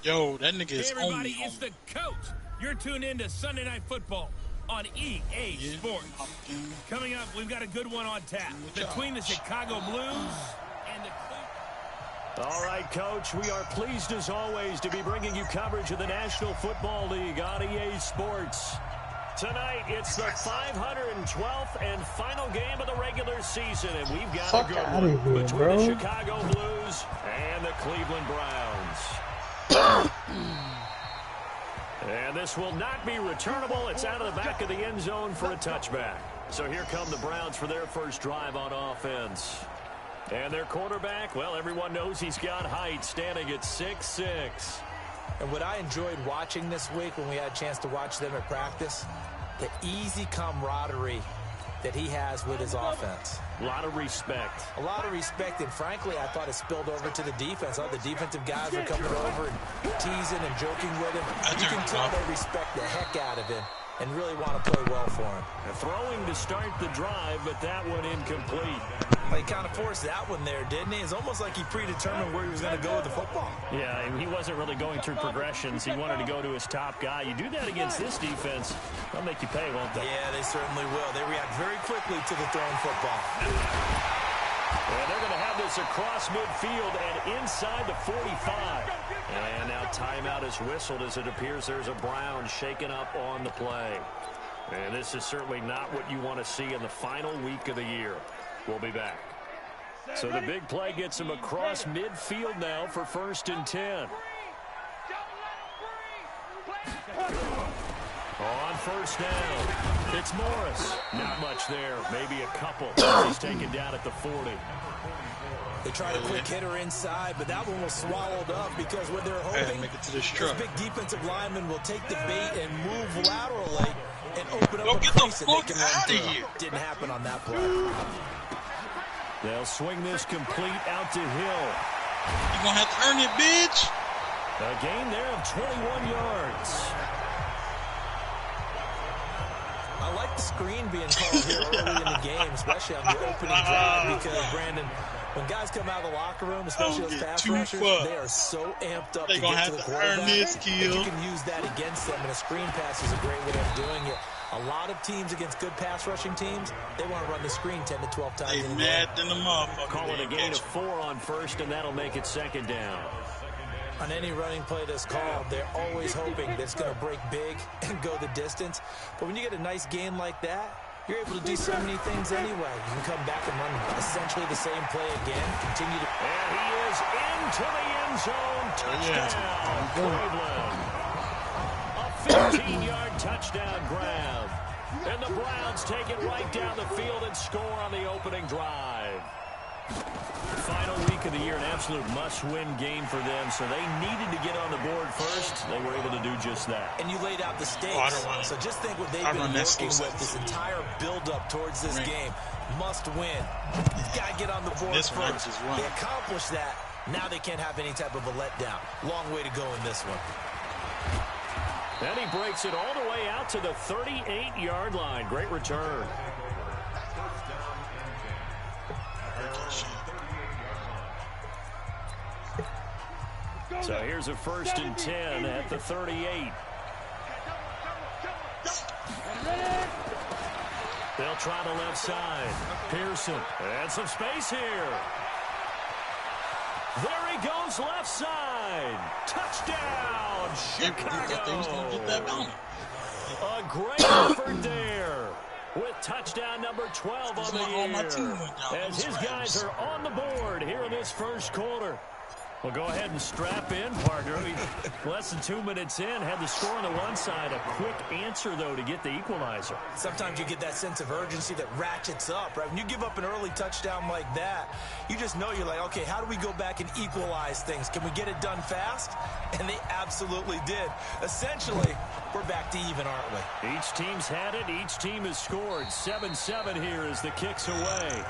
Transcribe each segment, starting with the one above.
Yo, that nigga is Hey everybody, on it's the coach. You're tuned in to Sunday Night Football on EA Sports. Coming up, we've got a good one on tap between the Chicago Blues and the All right, Coach, we are pleased as always to be bringing you coverage of the National Football League on EA Sports. Tonight, it's the 512th and final game of the regular season, and we've got a good one between the Chicago Blues and the Cleveland Browns. And this will not be returnable. It's out of the back of the end zone for a touchback. So here come the Browns for their first drive on offense. And their quarterback, well, everyone knows he's got height, standing at 6'6". And what I enjoyed watching this week when we had a chance to watch them at practice, the easy camaraderie that he has with his offense. A lot of respect. A lot of respect, and frankly, I thought it spilled over to the defense. All the defensive guys were coming over and teasing and joking with him. You can tell they respect the heck out of him and really want to play well for him. Throwing to start the drive, but that one incomplete. Well, he kind of forced that one there, didn't he? It's almost like he predetermined where he was going to go with the football. Yeah, he wasn't really going through progressions. He wanted to go to his top guy. You do that against this defense, they'll make you pay, won't they? Yeah, they certainly will. They react very quickly to the thrown football. And they're going to have this across midfield and inside the 45. And now timeout is whistled as it appears there's a Brown shaken up on the play. And this is certainly not what you want to see in the final week of the year. We'll be back. So the big play gets him across midfield now for 1st and 10. On first down, it's Morris. Not much there, maybe a couple. He's taken down at the 40. They tried a quick hitter inside, but that one was swallowed up because what they're hoping this big defensive lineman will take the bait and move laterally and open up a crease that they can run through. Didn't happen on that play. They'll swing this complete out to Hill. You're going to have to earn it, bitch. A gain there of 21 yards. I like the screen being called here early in the game, especially on the opening drive, because, Brandon, when guys come out of the locker room, especially those pass rushers, they are so amped up to get to the quarterback. You can use that against them, and a screen pass is a great way of doing it. A lot of teams against good pass rushing teams, they want to run the screen 10 to 12 times in a game. Mad than the motherfucker. Call it a gain of 4 on first, and that'll make it 2nd down. On any running play that's called, they're always hoping that it's going to break big and go the distance. But when you get a nice gain like that, you're able to do so many things anyway. You can come back and run essentially the same play again. Continue to... And he is into the end zone. Touchdown, Cleveland. A 15-yard touchdown grab. And the Browns take it right down the field and score on the opening drive. Final week of the year, an absolute must-win game for them, so they needed to get on the board first. They were able to do just that. And you laid out the stakes. So just think what they've been working with this entire build-up towards this game. Must win. You've got to get on the board first. They accomplished that. Now they can't have any type of a letdown. Long way to go in this one. And he breaks it all the way out to the 38-yard line. Great return. So here's a 1st and 10 at the 38. They'll try the left side. Pearson. And some space here. There he goes left side. Touchdown, Chicago. A great effort there. With touchdown number 12 on the year. As his guys are on the board here in this first quarter. Well, go ahead and strap in, partner. Less than 2 minutes in, had the score on the one side. A quick answer, though, to get the equalizer. Sometimes you get that sense of urgency that ratchets up, right? When you give up an early touchdown like that, you just know you're like, okay, how do we go back and equalize things? Can we get it done fast? And they absolutely did. Essentially, we're back to even, aren't we? Each team's had it. Each team has scored. 7-7 here as the kick's away.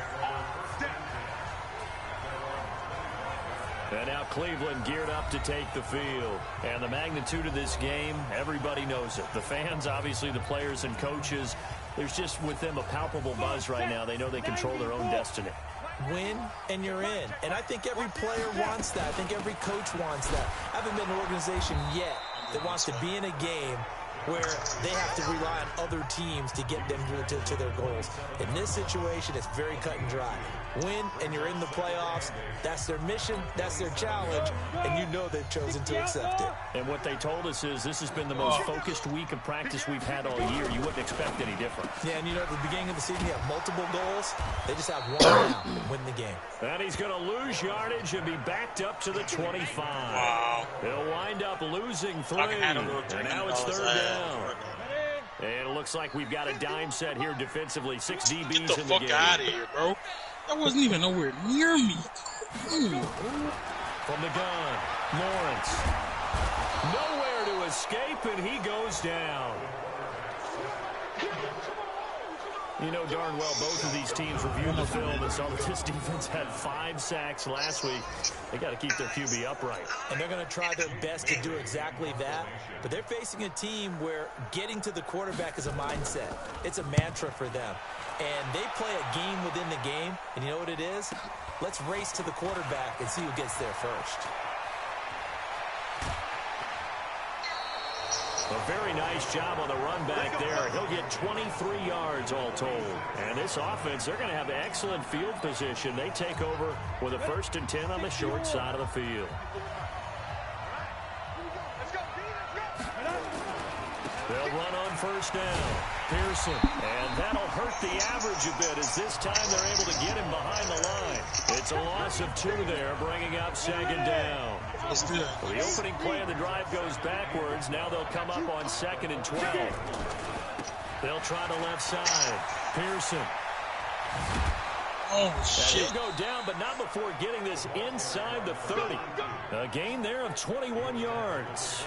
And now Cleveland geared up to take the field. And the magnitude of this game, everybody knows it. The fans, obviously the players and coaches, there's just with them a palpable buzz right now. They know they control their own destiny. win, and you're in. And I think every player wants that. I think every coach wants that. I haven't been in an organization yet that wants to be in a game where they have to rely on other teams to get them to their goals. In this situation, it's very cut and dry. Win, and you're in the playoffs. That's their mission. That's their challenge. And you know they've chosen to accept it. And what they told us is this has been the most focused week of practice we've had all year. You wouldn't expect any different. Yeah, and you know, at the beginning of the season, you have multiple goals. They just have one now and win the game. And he's going to lose yardage and be backed up to the 25. Wow. He'll wind up losing 3. And now it's 3rd down. And it looks like we've got a dime set here defensively. 6 DBs in the game. Get the fuck out of here, bro. That wasn't even nowhere near me. From the gun, Lawrence. Nowhere to escape, and he goes down. You know darn well both of these teams reviewed the film and saw that this defense had 5 sacks last week. They got to keep their QB upright. And they're going to try their best to do exactly that. But they're facing a team where getting to the quarterback is a mindset. It's a mantra for them. And they play a game within the game. And you know what it is? Let's race to the quarterback and see who gets there first. A very nice job on the run back there. He'll get 23 yards all told. And this offense, they're going to have excellent field position. They take over with a 1st and 10 on the short side of the field. They'll run on 1st down. Pearson. And that'll hurt the average a bit as this time they're able to get him behind the line. It's a loss of 2 there, bringing up 2nd down. Well, the opening play of the drive goes backwards. Now they'll come up on 2nd and 12. They'll try the left side. Pearson. Oh, shit. He'll go down, but not before getting this inside the 30. A gain there of 21 yards.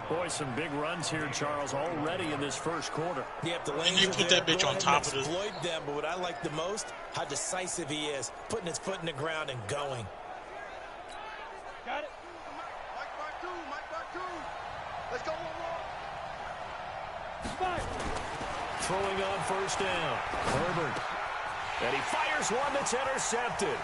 Boy, some big runs here, Charles, already in this first quarter. Yep, the lanes and you put that bitch on top of it. Exploit them, but what I like the most, how decisive he is, putting his foot in the ground and going. Got it. Mike 2. Let's go one more. Throwing on 1st down. Herbert. And he fires one that's intercepted.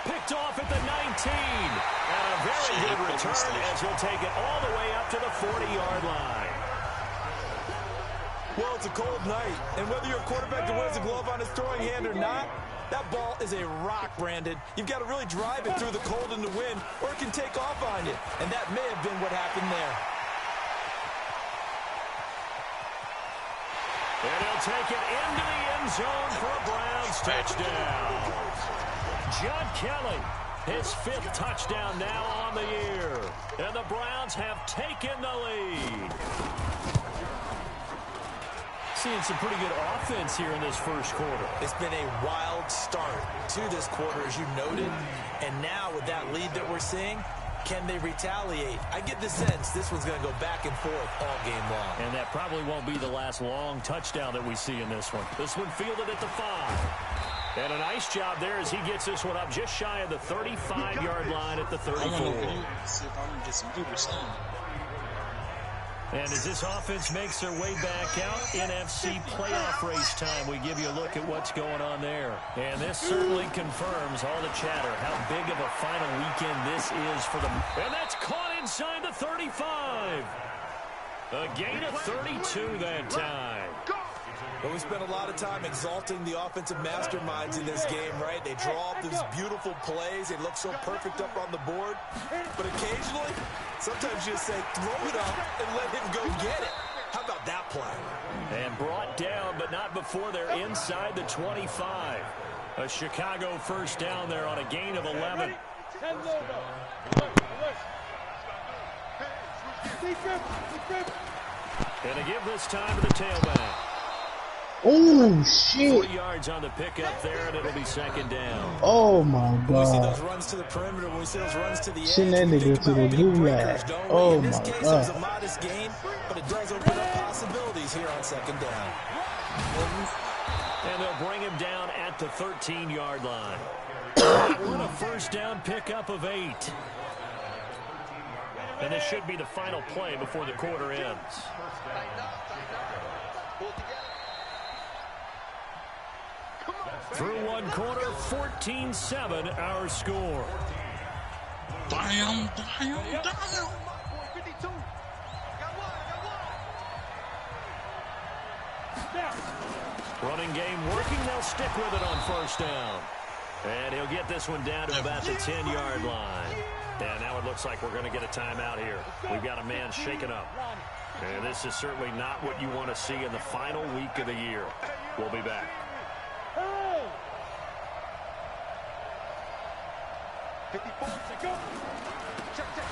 Picked off at the 19. And a very good return as he'll take it all the way up to the 40-yard line. Well, it's a cold night, and whether you're a quarterback that wears a glove on his throwing hand or not, that ball is a rock, Brandon. You've got to really drive it through the cold and the wind, or it can take off on you. And that may have been what happened there. And he'll take it into the end zone for a Browns touchdown. John Kelly, his 5th touchdown now on the year. And the Browns have taken the lead. Seeing some pretty good offense here in this first quarter. It's been a wild start to this quarter, as you noted. And now with that lead that we're seeing, can they retaliate? I get the sense this one's going to go back and forth all game long. And that probably won't be the last long touchdown that we see in this one. This one fielded at the 5. And a nice job there as he gets this one up just shy of the 35-yard line at the 34. I want to see if I can get some good or something. And as this offense makes their way back out, NFC playoff race time, we give you a look at what's going on there. And this certainly confirms all the chatter, how big of a final weekend this is for them. And that's caught inside the 35. A gain of 32 that time. But we spent a lot of time exalting the offensive masterminds in this game, right? They draw up these beautiful plays. They look so perfect up on the board. But occasionally, sometimes you just say, throw it up and let him go get it. How about that play? And brought down, but not before they're inside the 25. A Chicago 1st down there on a gain of 11. And to give this time to the tailback. Oh, shit. 40 yards on the pickup there, and it'll be 2nd down. Oh, my God. When we see those runs to the perimeter, when we see those runs to the edge, Send that nigga to the gulag. Oh, my God. In this case, it was a modest gain, but it does open up possibilities here on 2nd down. And they'll bring him down at the 13-yard line. What a 1st down pickup of 8. And this should be the final play before the quarter ends. Through one quarter, 14-7 our score. Damn. Running game working. They'll stick with it on first down. And he'll get this one down to about the 10-yard line. And now it looks like we're going to get a timeout here. We've got a man shaken up. And this is certainly not what you want to see in the final week of the year. We'll be back.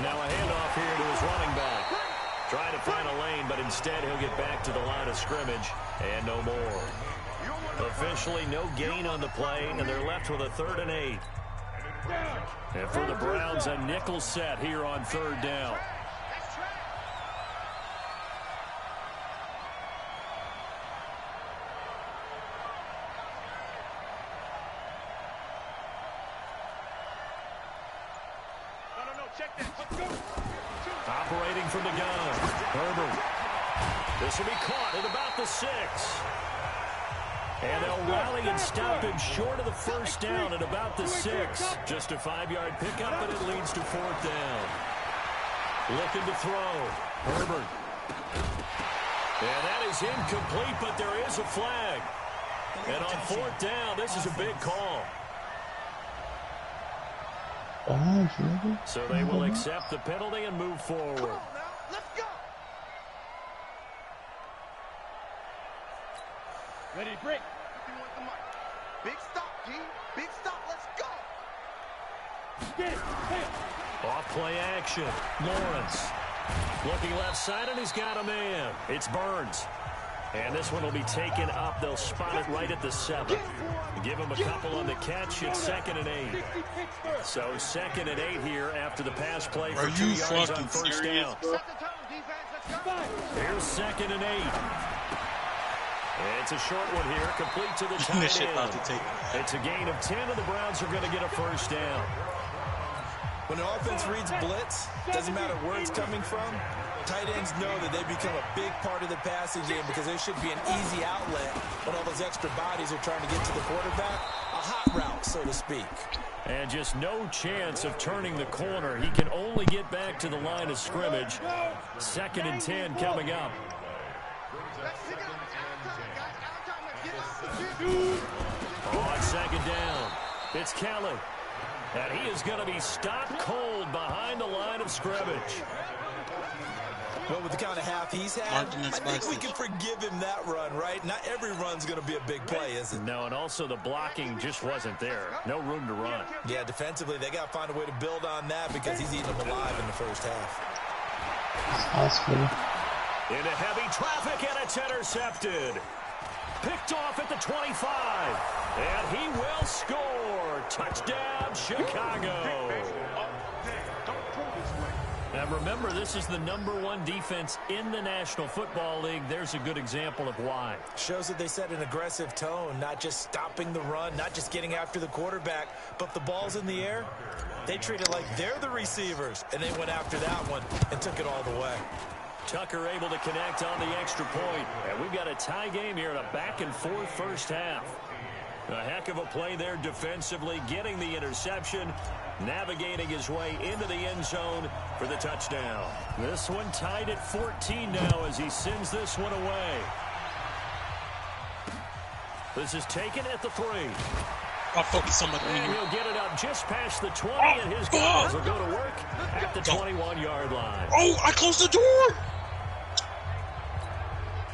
Now a handoff here to his running back. Trying to find a lane, but instead he'll get back to the line of scrimmage. And no more. Officially no gain on the play, and they're left with a 3rd and 8. And for the Browns, a nickel set here on 3rd down. Operating from the gun, Herbert. This will be caught at about the 6. And they'll rally and stop him short of the first down at about the 6. Just a 5-yard pickup, but it leads to 4th down. Looking to throw. Herbert. And that is incomplete, but there is a flag. And on 4th down, this is a big call. So they will accept the penalty and move forward. Let's go. Ready to break. Big stop, G. Big stop. Let's go. Get it. Off play action. Lawrence. Looking left side, and he's got a man. It's Burns. And this one will be taken up. They'll spot it right at the 7. Give him a couple on the catch. It's 2nd and 8. So 2nd and 8 here after the pass play for 2 yards on first down. Here's 2nd and 8. It's a short one here, complete to the tight end. It's a gain of 10, and the Browns are going to get a first down. When an offense reads blitz, doesn't matter where it's coming from, tight ends know that they become a big part of the passing game because there should be an easy outlet when all those extra bodies are trying to get to the quarterback. A hot route, so to speak. And just no chance of turning the corner. He can only get back to the line of scrimmage. 2nd and 10 coming up. On 2nd down, it's Kelly. And he is going to be stopped cold behind the line of scrimmage. Well, with the kind of half he's had, I think we can forgive him that run, right? Not every run's going to be a big play, is it? No, and also the blocking just wasn't there. No room to run. Yeah, defensively, they got to find a way to build on that because he's eating them alive in the first half. Into heavy traffic, and it's intercepted. Picked off at the 25. And he will score. Touchdown, Chicago. And remember, this is the #1 defense in the National Football League. There's a good example of why. Shows that they set an aggressive tone, not just stopping the run, not just getting after the quarterback, but the ball's in the air. They treat it like they're the receivers, and they went after that one and took it all the way. Tucker able to connect on the extra point. And we've got a tie game here in a back-and-forth first half. A heck of a play there defensively, getting the interception, navigating his way into the end zone for the touchdown. This one tied at 14 now as he sends this one away. This is taken at the 3. I'll focus on my and he'll get it up just past the 20, and his guys will go to work at the 21-yard line. Oh, I closed the door!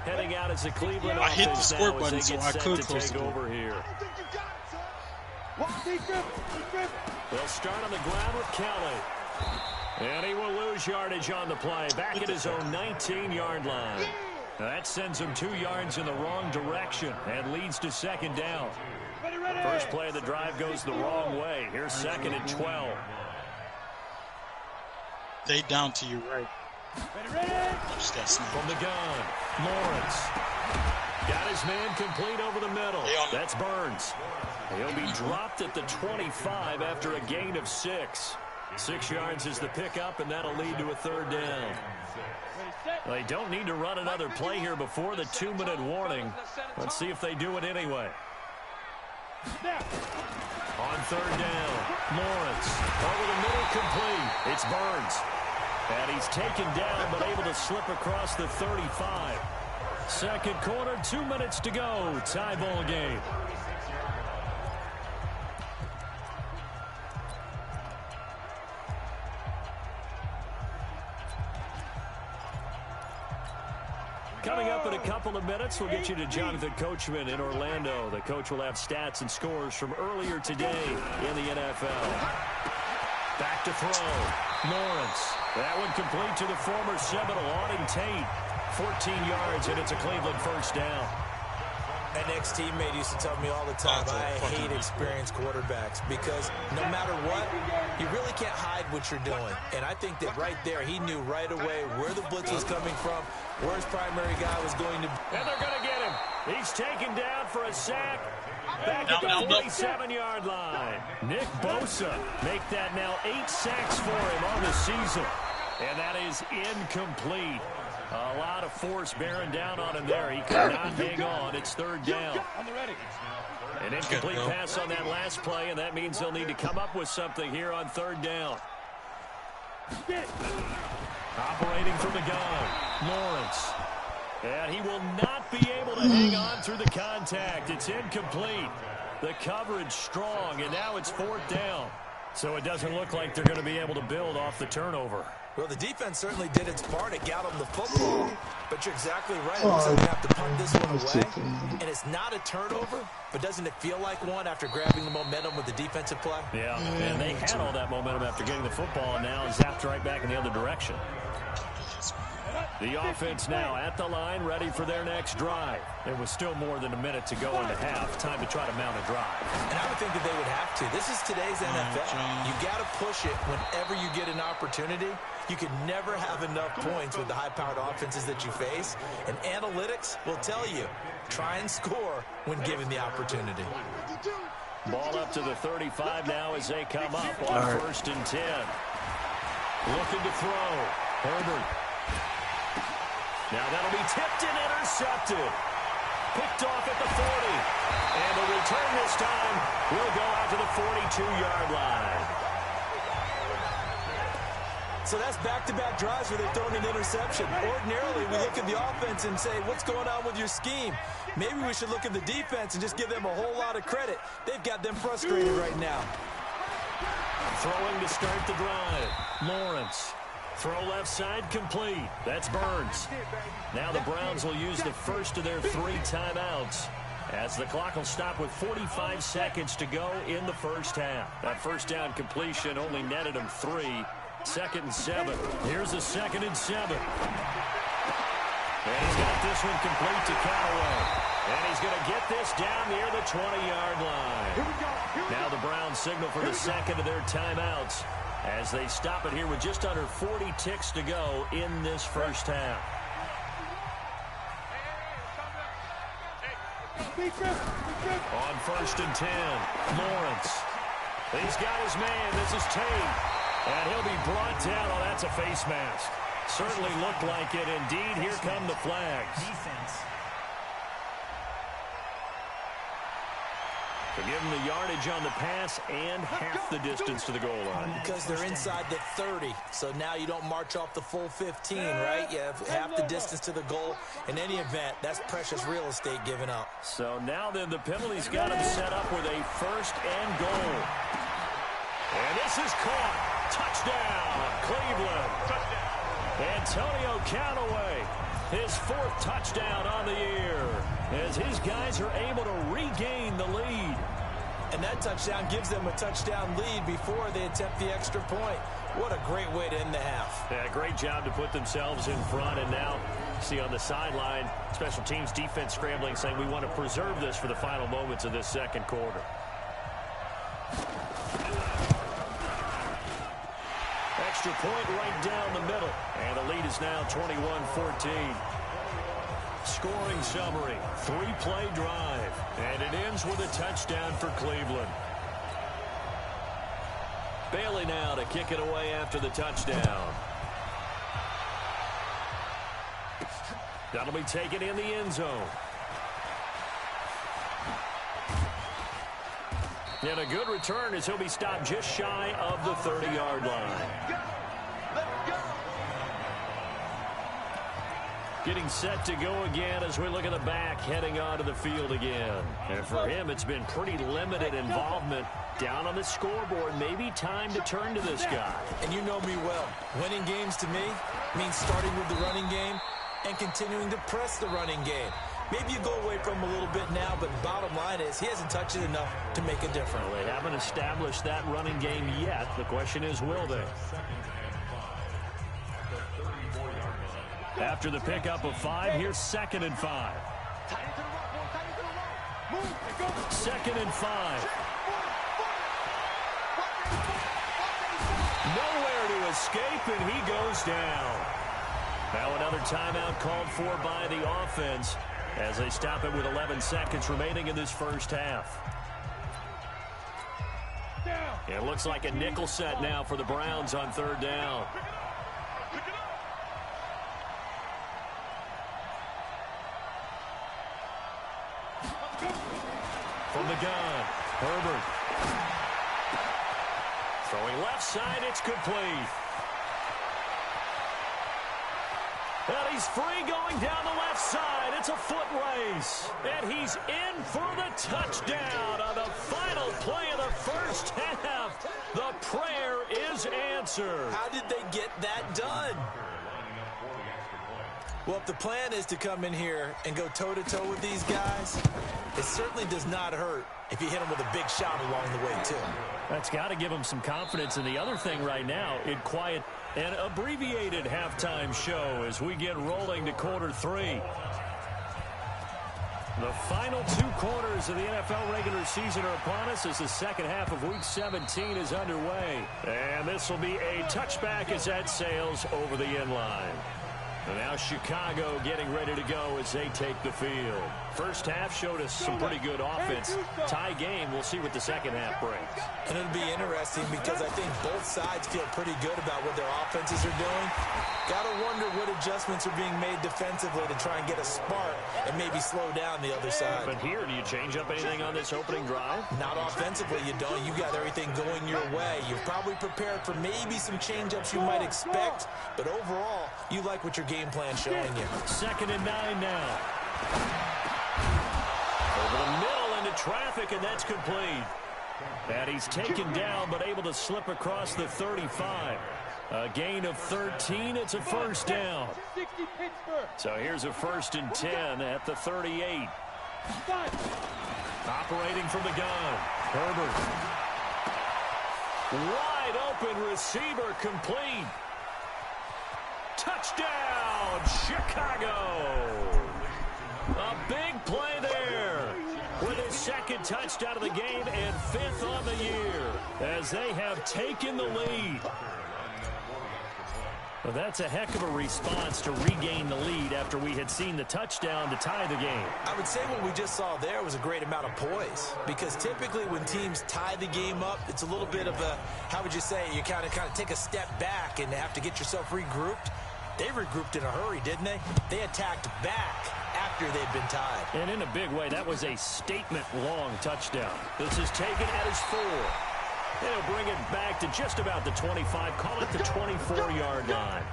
Heading out as the Cleveland I hit the offense score now button as they so get I set could to close take the door. over here. They'll start on the ground with Kelly. And he will lose yardage on the play. Back at his own 19-yard line. Now that sends him 2 yards in the wrong direction and leads to 2nd down. First play of the drive goes the wrong way. Here's 2nd and 12. They down to you, right? From the gun, Lawrence. Got his man complete over the middle. That's Burns. He'll be dropped at the 25 after a gain of 6. 6 yards is the pickup, and that'll lead to a 3rd down. They don't need to run another play here before the 2-minute warning. Let's see if they do it anyway. On third down, Lawrence over the middle, complete. It's Burns. And he's taken down but able to slip across the 35. Second quarter, 2 minutes to go. Tie ball game. Coming up in a couple of minutes, we'll get you to Jonathan Coachman in Orlando. The coach will have stats and scores from earlier today in the NFL. Back to throw. Lawrence. That one complete to the former Seminole, Auden Tate. 14 yards, and it's a Cleveland first down. An ex-teammate used to tell me all the time, I hate experienced quarterbacks because no matter what, you really can't hide what you're doing. And I think that right there, he knew right away where the blitz was coming from, where his primary guy was going to be. And they're going to get him. He's taken down for a sack. Back at the 47-yard line. Nick Bosa make that now 8 sacks for him on the season. And that is incomplete. A lot of force bearing down on him there. He could not hang on. It's third down. An incomplete pass on that last play, and that means they'll need to come up with something here on third down. Operating from the gun, Lawrence. And he will not be able to hang on through the contact. It's incomplete. The coverage strong, and now it's fourth down. So it doesn't look like they're going to be able to build off the turnover. Well, the defense certainly did its part. It got them the football. But you're exactly right. It looks like we have to punt this one away. And it's not a turnover, but doesn't it feel like one after grabbing the momentum with the defensive play? Yeah, and they had all that momentum after getting the football, and now zapped right back in the other direction. The offense now at the line, ready for their next drive. There was still more than a minute to go in the half. Time to try to mount a drive. And I would think that they would have to. This is today's NFL. You got to push it whenever you get an opportunity. You can never have enough points with the high-powered offenses that you face. And analytics will tell you, try and score when given the opportunity. Ball up to the 35 now as they come up on first and 10. Looking to throw. Herbert. Now that'll be tipped and intercepted. Picked off at the 40. And the return this time will go out to the 42-yard line. So that's back-to-back drives where they've thrown an interception. Ordinarily, we look at the offense and say, what's going on with your scheme? Maybe we should look at the defense and just give them a whole lot of credit. They've got them frustrated right now. Throwing to start the drive. Lawrence. Throw left side complete. That's Burns. Now the Browns will use the first of their 3 timeouts as the clock will stop with 45 seconds to go in the first half. That first down completion only netted him 3. Second and 7. Here's a second and 7. And he's got this one complete to Callaway. And he's going to get this down near the 20-yard line. Now the Browns signal for the second of their timeouts as they stop it here with just under 40 ticks to go in this first half. On first and 10, Lawrence. He's got his man. This is Tate. And he'll be brought down. Oh, that's a face mask. Certainly looked like it. Indeed, here come the flags. To give them the yardage on the pass and half the distance to the goal line. Because they're inside the 30, so now you don't march off the full 15, right? You have half the distance to the goal. In any event, that's precious real estate given up. So now then the penalty's got him set up with a first and goal. And this is caught. Touchdown, Cleveland. Antonio Callaway, his 4th touchdown on the year, as his guys are able to regain the lead. And that touchdown gives them a touchdown lead before they attempt the extra point. What a great way to end the half. Yeah, great job to put themselves in front. And now, see on the sideline, special teams defense scrambling, saying we want to preserve this for the final moments of this second quarter. Extra point right down the middle. And the lead is now 21-14. Scoring summary, 3-play drive. And it ends with a touchdown for Cleveland. Bailey now to kick it away after the touchdown. That'll be taken in the end zone. And a good return as he'll be stopped just shy of the 30-yard line. Getting set to go again as we look at the back heading onto the field again. And for him, it's been pretty limited involvement down on the scoreboard. Maybe time to turn to this guy. And you know me well. Winning games to me means starting with the running game and continuing to press the running game. Maybe you go away from him a little bit now, but bottom line is he hasn't touched it enough to make a difference. Well, they haven't established that running game yet. The question is, will they? After the pickup of 5, here's 2nd and 5. 2nd and 5. Nowhere to escape, and he goes down. Now another timeout called for by the offense as they stop it with 11 seconds remaining in this first half. It looks like a nickel set now for the Browns on 3rd down. From the gun, Herbert. Throwing left side, it's complete. And he's free going down the left side. It's a foot race. And he's in for the touchdown on the final play of the first half. The prayer is answered. How did they get that done? Well, if the plan is to come in here and go toe-to-toe with these guys, it certainly does not hurt if you hit them with a big shot along the way, too. That's got to give them some confidence. And the other thing right now, in quiet and abbreviated halftime show as we get rolling to quarter 3. The final 2 quarters of the NFL regular season are upon us as the second half of Week 17 is underway. And this will be a touchback as that sails over the end line. And now Chicago getting ready to go as they take the field. First half showed us some pretty good offense. Tie game, we'll see what the second half brings. And it'll be interesting because I think both sides feel pretty good about what their offenses are doing. Got to wonder what adjustments are being made defensively to try and get a spark and maybe slow down the other side. But here, do you change up anything on this opening drive? Not offensively, you don't. You got everything going your way. You're probably prepared for maybe some change-ups you might expect, but overall, you like what your game plan showing you. 2nd and 9 now. Over the middle into traffic, and that's complete. And he's taken down, but able to slip across the 35. A gain of 13. It's a first down. So here's a 1st and 10 at the 38. Operating from the gun. Herbert. Wide open receiver complete. Touchdown, Chicago. A big play there with his 2nd touchdown of the game and 5th on the year as they have taken the lead. Well, that's a heck of a response to regain the lead after we had seen the touchdown to tie the game. I would say what we just saw there was a great amount of poise, because typically when teams tie the game up, it's a little bit of a, how would you say, you kind of take a step back and have to get yourself regrouped. They regrouped in a hurry, didn't they? They attacked back after they'd been tied. And in a big way, that was a statement-long touchdown. This is taken at his 4. They'll bring it back to just about the 25, call it the 24-yard line.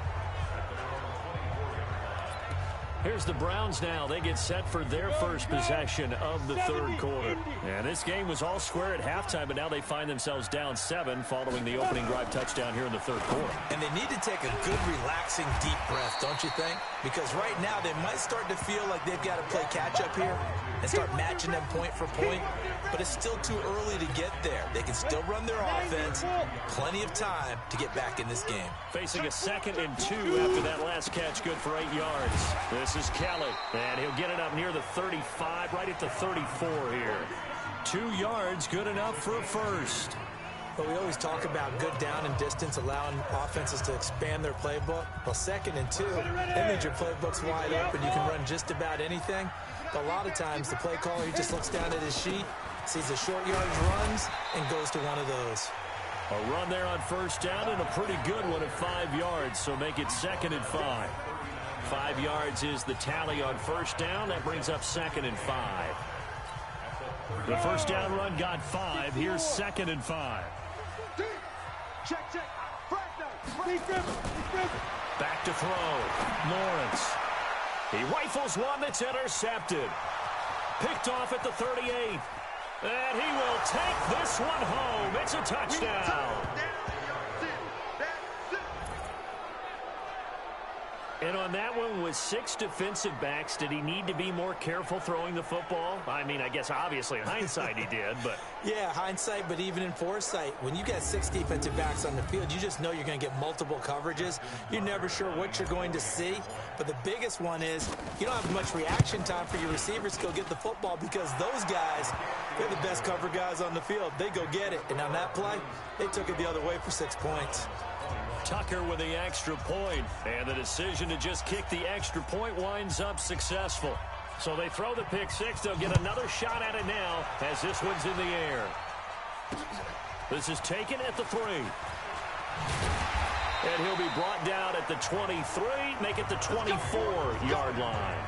Here's the Browns now. They get set for their first possession of the 3rd quarter. And this game was all square at halftime, but now they find themselves down 7 following the opening drive touchdown here in the 3rd quarter. And they need to take a good, relaxing, deep breath, don't you think? Because right now they might start to feel like they've got to play catch-up here and start matching them point for point. But it's still too early to get there. They can still run their offense. Plenty of time to get back in this game. Facing a 2nd and 2 after that last catch, good for 8 yards. This is Kelly, and he'll get it up near the 35, right at the 34 here. 2 yards, good enough for a first. But we always talk about good down and distance, allowing offenses to expand their playbook. Well, 2nd and 2, that means your playbook's wide open. You can run just about anything. But a lot of times, the play caller, he just looks down at his sheet, sees the short yardage runs, and goes to one of those. A run there on 1st down, and a pretty good one at 5 yards, so make it 2nd and 5. 5 yards is the tally on 1st down. That brings up 2nd and 5. The first down run got 5. Here's 2nd and 5. Check. Back to throw. Lawrence. He rifles one that's intercepted. Picked off at the 38. And he will take this one home. It's a touchdown. And on that one, with 6 defensive backs, did he need to be more careful throwing the football? I mean, I guess obviously in hindsight he did, but... Yeah, hindsight, but even in foresight, when you got 6 defensive backs on the field, you just know you're going to get multiple coverages. You're never sure what you're going to see. But the biggest one is you don't have much reaction time for your receivers to go get the football because those guys, they're the best cover guys on the field. They go get it. And on that play, they took it the other way for 6 points. Tucker with the extra point, and the decision to just kick the extra point winds up successful. So they throw the pick 6. They'll get another shot at it now as this one's in the air. This is taken at the 3. And he'll be brought down at the 23, make it the 24-yard line.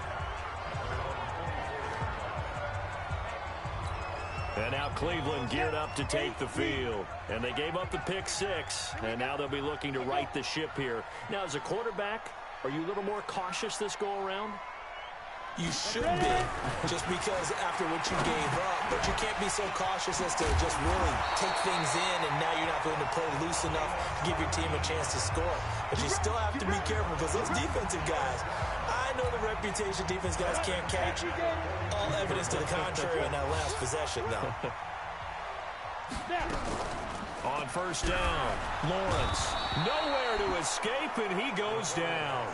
And now Cleveland geared up to take the field. And they gave up the pick 6. And now they'll be looking to right the ship here. Now, as a quarterback, are you a little more cautious this go-around? You should be, just because after what you gave up. But you can't be so cautious as to just really take things in, and now you're not going to play loose enough to give your team a chance to score. But you still have to be careful because those defensive guys, I know the reputation defense guys can't catch. All evidence to the contrary on that last possession, though. On first down, Lawrence. Nowhere to escape, and he goes down.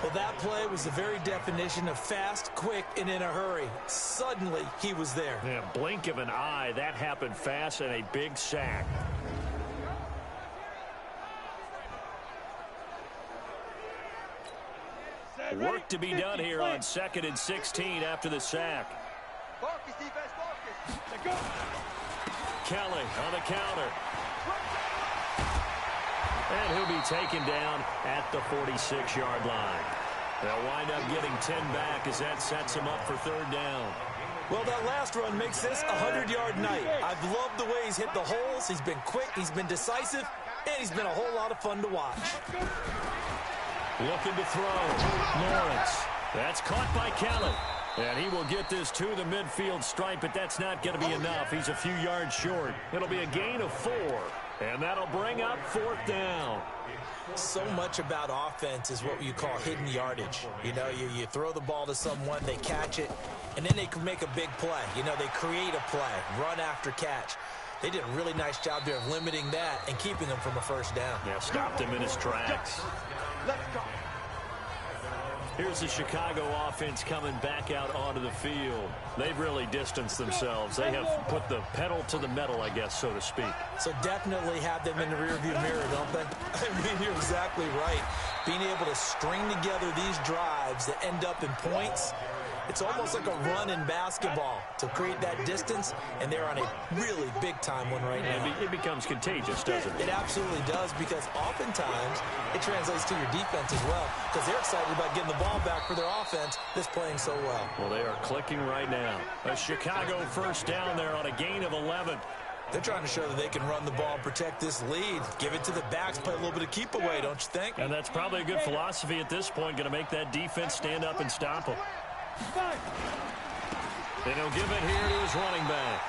Well, that play was the very definition of fast, quick, and in a hurry. Suddenly, he was there. Yeah, blink of an eye. That happened fast and a big sack. Work to be done here on 2nd and 16 after the sack. Kelly on the counter. And he'll be taken down at the 46-yard line. They'll wind up getting 10 back as that sets him up for 3rd down. Well, that last run makes this a 100-yard night. I've loved the way he's hit the holes. He's been quick, he's been decisive, and he's been a whole lot of fun to watch. Looking to throw. Lawrence. That's caught by Kelly. And he will get this to the midfield stripe, but that's not going to be enough. He's a few yards short. It'll be a gain of 4. And that'll bring up 4th down. So much about offense is what you call hidden yardage. You know, you throw the ball to someone, they catch it, and then they can make a big play. You know, they create a play, run after catch. They did a really nice job there of limiting that and keeping them from a first down. Yeah, stopped him in his tracks. Let's go. Here's the Chicago offense coming back out onto the field. They've really distanced themselves. They have put the pedal to the metal, I guess, so to speak. So definitely have them in the rearview mirror, don't they? I mean, you're exactly right. Being able to string together these drives that end up in points, it's almost like a run in basketball to create that distance, and they're on a really big-time one right now. It becomes contagious, doesn't it? It absolutely does, because oftentimes it translates to your defense as well, because they're excited about getting the ball back for their offense that's playing so well. Well, they are clicking right now. A Chicago first down there on a gain of 11. They're trying to show that they can run the ball and protect this lead. Give it to the backs, play a little bit of keep away, don't you think? And that's probably a good philosophy at this point, going to make that defense stand up and stop them. And he'll give it here to his running back.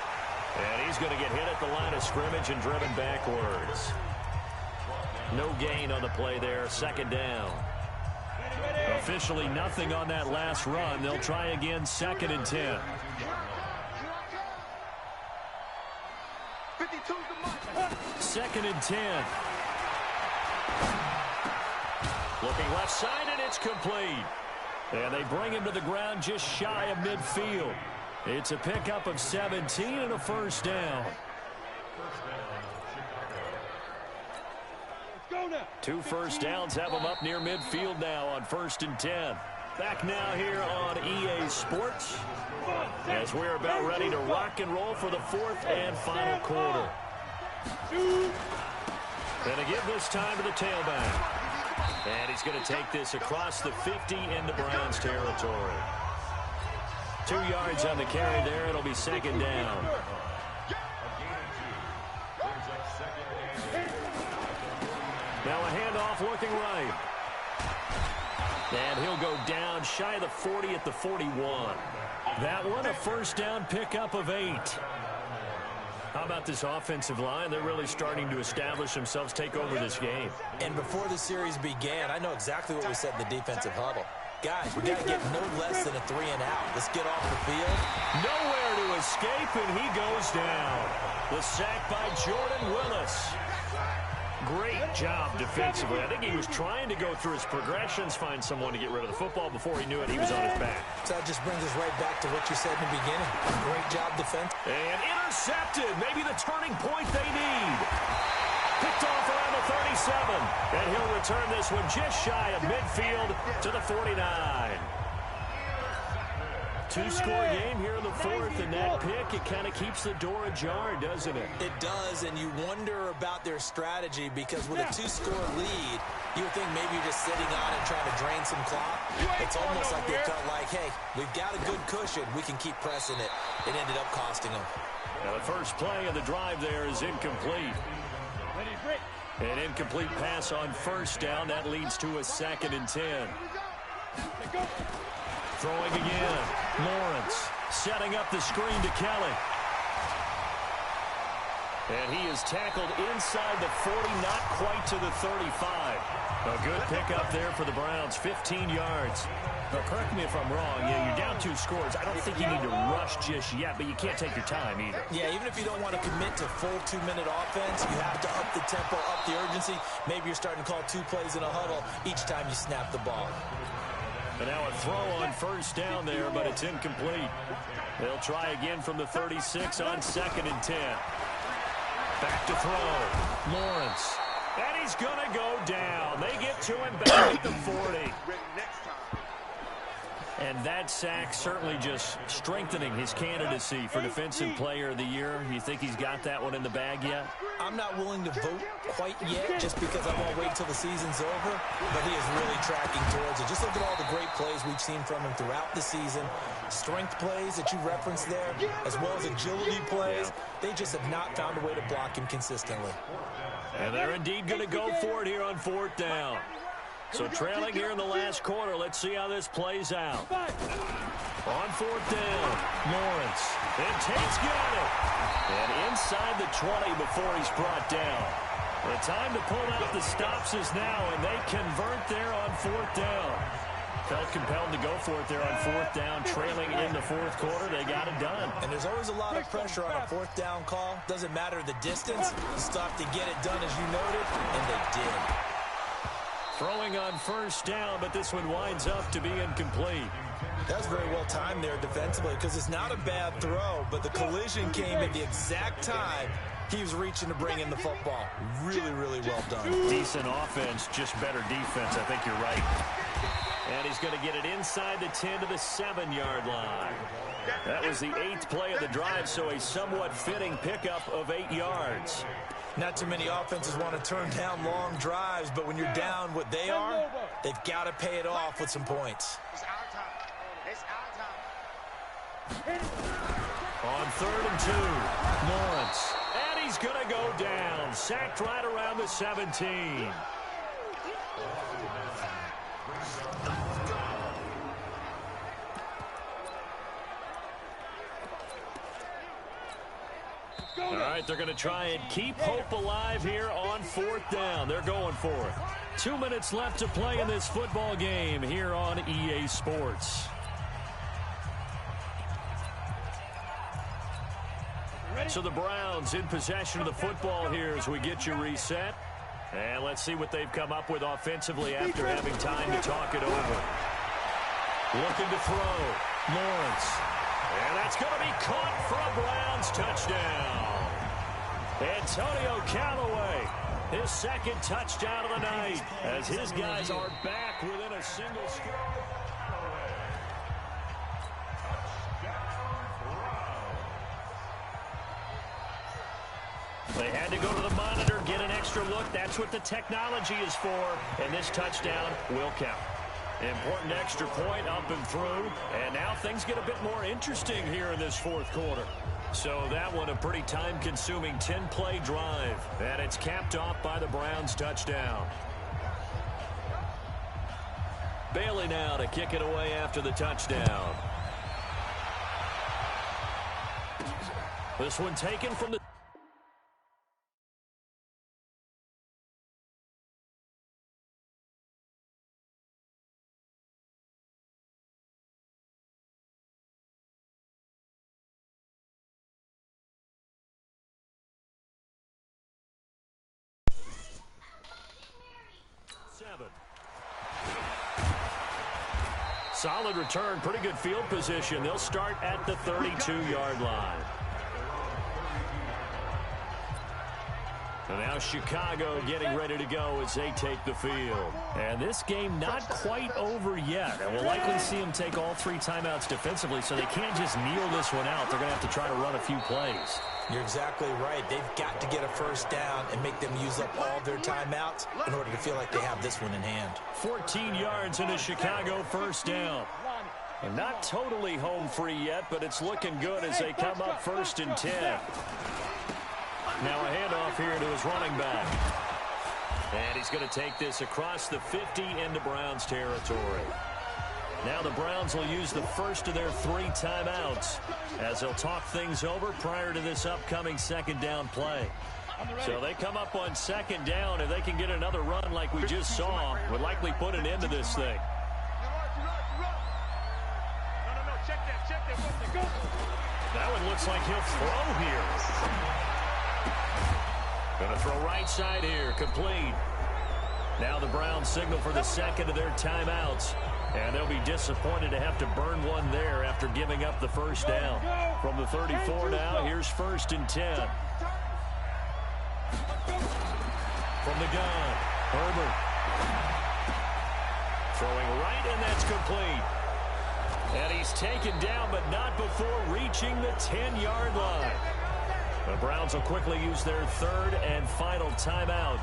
And he's going to get hit at the line of scrimmage and driven backwards. No gain on the play there, 2nd down. Officially nothing on that last run. They'll try again, 2nd and 10. 2nd and 10. Looking left side, and it's complete. And they bring him to the ground just shy of midfield. It's a pickup of 17 and a first down. 2 first downs have them up near midfield now on 1st and 10. Back now here on EA Sports as we're about ready to rock and roll for the 4th and final quarter. And to give this time to the tailback. And he's going to take this across the 50 into Browns territory. 2 yards on the carry there. It'll be second down. Now a handoff looking right. And he'll go down shy of the 40 at the 41. That one, a first down pickup of 8. How about this offensive line? They're really starting to establish themselves, take over this game. And before the series began, I know exactly what we said in the defensive huddle. Guys, we got to get no less than a 3 and out. Let's get off the field. Nowhere to escape, and he goes down. The sack by Jordan Willis. Great job defensively. I think he was trying to go through his progressions, find someone to get rid of the football. Before he knew it, he was on his back. So that just brings us right back to what you said in the beginning. Great job defense. And intercepted. Maybe the turning point they need. Picked off around the 37. And he'll return this one just shy of midfield to the 49. 2-score game here in the 4th, and that pick, it kind of keeps the door ajar, doesn't it? It does, and you wonder about their strategy because with a 2-score lead, you would think maybe you're just sitting on and trying to drain some clock. It's almost like they felt like, hey, we've got a good cushion. We can keep pressing it. It ended up costing them. Now the first play of the drive there is incomplete. An incomplete pass on first down. That leads to a 2nd and 10. Throwing again. Lawrence setting up the screen to Kelly. And he is tackled inside the 40, not quite to the 35. A good pickup there for the Browns, 15 yards. Now, correct me if I'm wrong. Yeah, you're down 2 scores. I don't think you need to rush just yet, but you can't take your time either. Yeah, even if you don't want to commit to full 2-minute offense, you have to up the tempo, up the urgency. Maybe you're starting to call 2 plays in a huddle each time you snap the ball. And now a throw on first down there, but it's incomplete. They'll try again from the 36 on 2nd and 10. Back to throw. Lawrence. And he's going to go down. They get to him back at the 40. And that sack certainly just strengthening his candidacy for Defensive Player of the Year. You think he's got that one in the bag yet? I'm not willing to vote quite yet just because I want to wait till the season's over. But he is really tracking towards it. Just look at all the great plays we've seen from him throughout the season. Strength plays that you referenced there, as well as agility plays. They just have not found a way to block him consistently. And they're indeed going to go for it here on 4th down. So trailing here in the last quarter. Let's see how this plays out. On 4th down, Lawrence. And Tate's got it. And inside the 20 before he's brought down. The time to pull out the stops is now, and they convert there on 4th down. Felt compelled to go for it there on 4th down, trailing in the 4th quarter. They got it done. And there's always a lot of pressure on a 4th down call. Doesn't matter the distance. You stop to get it done, as you noted, and they did. Throwing on first down, but this one winds up to be incomplete. That was very well timed there defensively because it's not a bad throw, but the collision came at the exact time he was reaching to bring in the football. Really, really well done. Decent offense, just better defense. I think you're right. And he's going to get it inside the 10 to the 7-yard line. That was the 8th play of the drive, so a somewhat fitting pickup of 8 yards. Not too many offenses want to turn down long drives, but when you're down what they are, they've got to pay it off with some points. It's our time. It's our time. On 3rd and 2, Lawrence. And he's going to go down. Sacked right around the 17. All right, they're going to try and keep hope alive here on 4th down. They're going for it. 2 minutes left to play in this football game here on EA Sports. So the Browns in possession of the football here as we get you reset. And let's see what they've come up with offensively after having time to talk it over. Looking to throw. Lawrence. And that's going to be caught for a Browns touchdown. Antonio Callaway, his 2nd touchdown of the night, as his guys are back within a single score. They had to go to the monitor, get an extra look. That's what the technology is for, and this touchdown will count. Important extra point up and through. And now things get a bit more interesting here in this fourth quarter. So that one a pretty time-consuming 10-play drive. And it's capped off by the Browns touchdown. Bailey now to kick it away after the touchdown. This one taken from the... Solid return, pretty good field position. They'll start at the 32-yard line. And now Chicago getting ready to go as they take the field. And this game not quite over yet. And we'll likely see them take all 3 timeouts defensively, so they can't just kneel this one out. They're going to have to try to run a few plays. You're exactly right. They've got to get a first down and make them use up all their timeouts in order to feel like they have this one in hand. 14 yards in a Chicago first down. And not totally home free yet, but it's looking good as they come up 1st and 10. Now a handoff here to his running back. And he's going to take this across the 50 into Browns territory. Now the Browns will use the first of their 3 timeouts as they'll talk things over prior to this upcoming second down play. So they come up on second down. If they can get another run like we just saw, would likely put an end to this thing. That one looks like he'll throw here. Going to throw right side here, complete. Now the Browns signal for the second of their timeouts. And they'll be disappointed to have to burn one there after giving up the first down. From the 34 now, here's 1st and 10. From the gun, Herbert. Throwing right, and that's complete. And he's taken down, but not before reaching the 10-yard line. The Browns will quickly use their 3rd and final timeout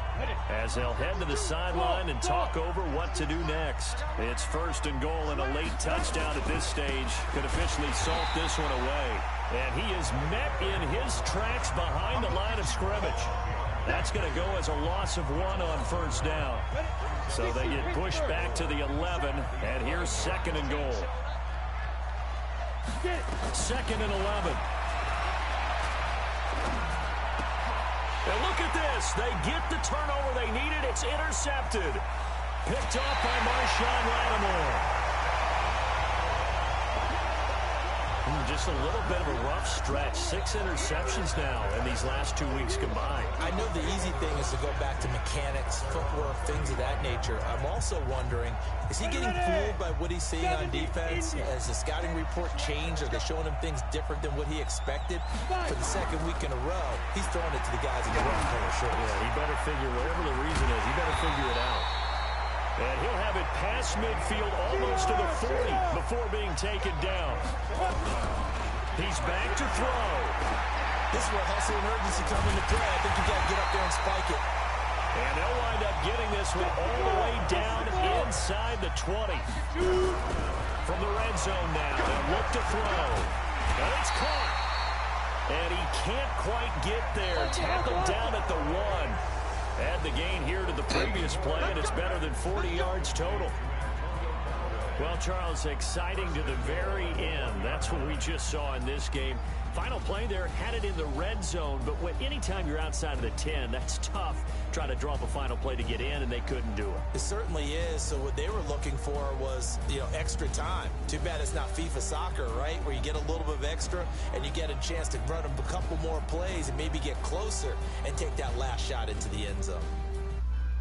as they'll head to the sideline and talk over what to do next. It's 1st and goal, and a late touchdown at this stage could officially salt this one away. And he is met in his tracks behind the line of scrimmage. That's going to go as a loss of 1 on 1st down. So they get pushed back to the 11, and here's 2nd and goal. 2nd and 11. And look at this. They get the turnover they needed. It's intercepted. Picked off by Marshawn Lattimore. Just a little bit of a rough stretch. 6 interceptions now in these last 2 weeks combined. I know the easy thing is to go back to mechanics, footwork, things of that nature. I'm also wondering, is he getting fooled by what he's seeing on defense? Has the scouting report changed? Are they showing him things different than what he expected? For the 2nd week in a row, he's throwing it to the guys in the wrong color shirts. Yeah, he better figure, whatever the reason is, he better figure it out. And he'll have it past midfield almost to the 40 before being taken down. He's back to throw. This is where hustle and urgency come into play. I think you got to get up there and spike it. And they'll wind up getting this one all the way down inside the 20. From the red zone now, they'll look to throw. And it's caught. And he can't quite get there. Tackled down at the 1. Add the gain here to the previous play, and it's better than 40 yards total. Well, Charles, exciting to the very end. That's what we just saw in this game. Final play there, had it in the red zone, but anytime you're outside of the 10, that's tough. Trying to draw up a final play to get in, and they couldn't do it. It certainly is. So what they were looking for was, extra time. Too bad it's not FIFA soccer, right, where you get a little bit of extra, and you get a chance to run a couple more plays and maybe get closer and take that last shot into the end zone.